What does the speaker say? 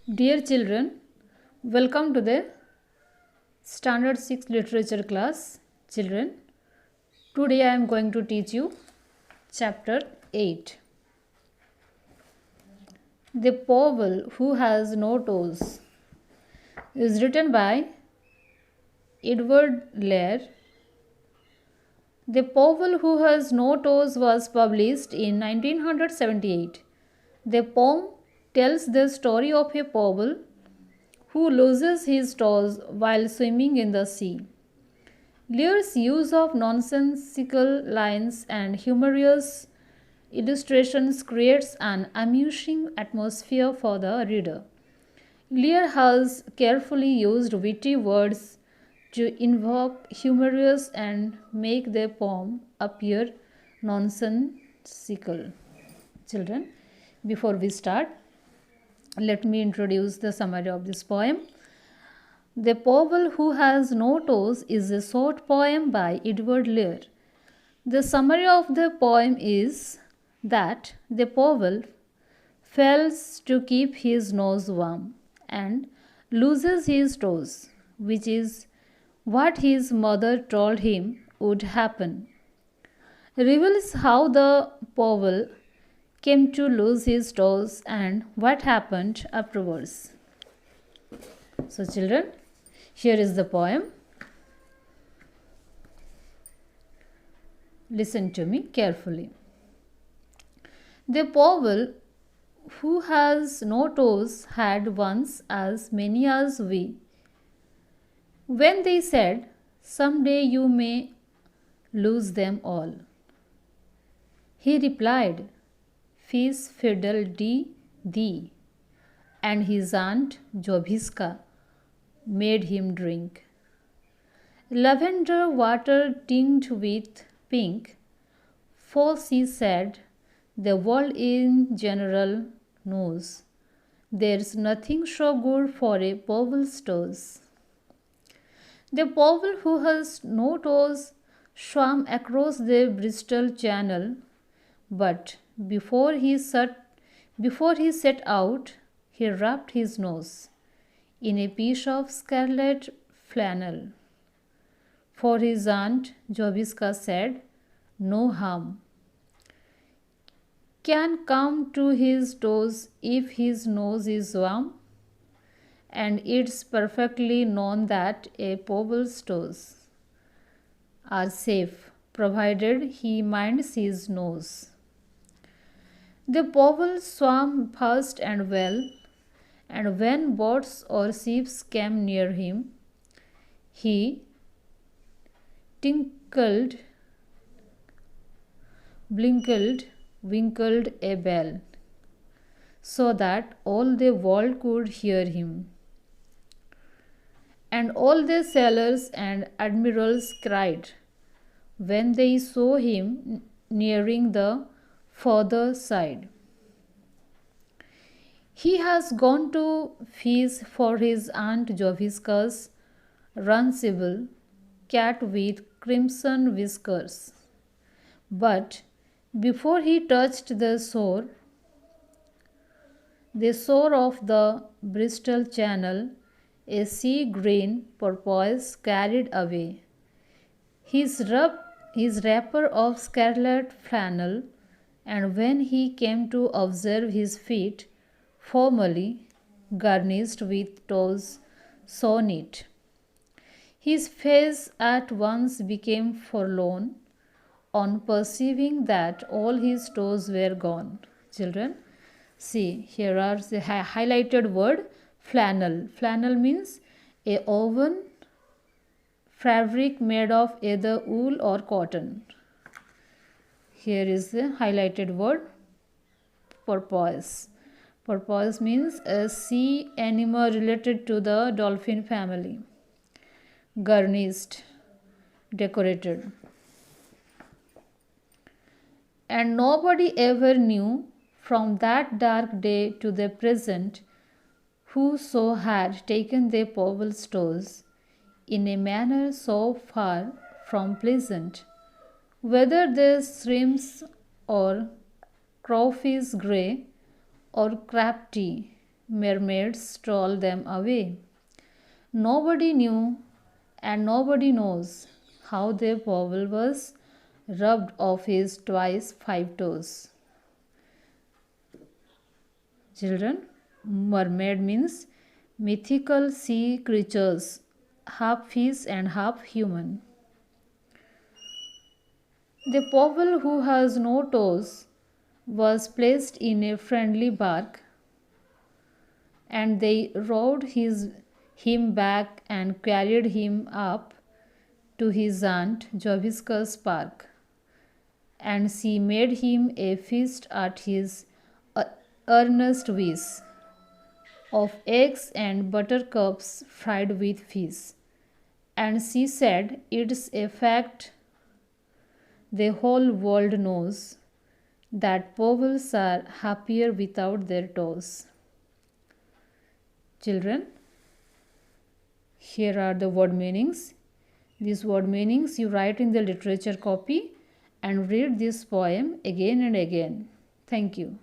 Dear children, welcome to the Standard 6 Literature class. Children, today I am going to teach you chapter 8. The Powell Who Has No Toes is written by Edward Lear. The Powell Who Has No Toes was published in 1978. The poem tells the story of a Powell who loses his toes while swimming in the sea. Lear's use of nonsensical lines and humorous illustrations creates an amusing atmosphere for the reader. Lear has carefully used witty words to invoke humorous and make the poem appear nonsensical. Children, before we start, let me introduce the summary of this poem. The Powell Who Has No Toes is a short poem by Edward Lear. The summary of the poem is that the Powell fails to keep his nose warm and loses his toes, which is what his mother told him would happen. Reveals how the Powell came to lose his toes and what happened afterwards. So, children, here is the poem. Listen to me carefully. The Powell who has no toes had once as many as we. When they said, "Someday you may lose them all," he replied, "Fish fiddle dee thee," and his aunt Jobiska made him drink lavender water tinged with pink, for she said the world in general knows there's nothing so good for a Powell's toes. The Powell who has no toes swam across the Bristol Channel, but before he set out, he wrapped his nose in a piece of scarlet flannel. For his aunt Jobiska said, no harm can come to his toes if his nose is warm, and it's perfectly known that a Powell's toes are safe provided he minds his nose. The Powell swam fast and well, and when boats or ships came near him, he tinkled, blinkled, winkled a bell, so that all the world could hear him. And all the sailors and admirals cried when they saw him nearing the further side, "He has gone to fish for his aunt Joviska's runcible cat with crimson whiskers." But before he touched the shore of the Bristol Channel, a sea green porpoise carried away his wrapper of scarlet flannel, and when he came to observe his feet, formally garnished with toes so neat, his face at once became forlorn on perceiving that all his toes were gone. Children, see, here are the highlighted word flannel. Flannel means a woven fabric made of either wool or cotton. Here is the highlighted word porpoise. Porpoise means a sea animal related to the dolphin family. Garnished, decorated. And nobody ever knew from that dark day to the present whoso had taken the Powell's toes in a manner so far from pleasant, whether the shrimps or crawfish grey or crafty mermaids stole them away. Nobody knew and nobody knows how their Powell was rubbed off his twice 5 toes. Children, mermaid means mythical sea creatures, half fish and half human. The Powell who has no toes was placed in a friendly bark, and they rowed him back and carried him up to his aunt Jovisca's park, and she made him a feast at his uh, earnest wish of eggs and buttercups fried with fish. And she said, "It's a fact the whole world knows that Powells are happier without their toes." Children, here are the word meanings. These word meanings you write in the literature copy and read this poem again and again. Thank you.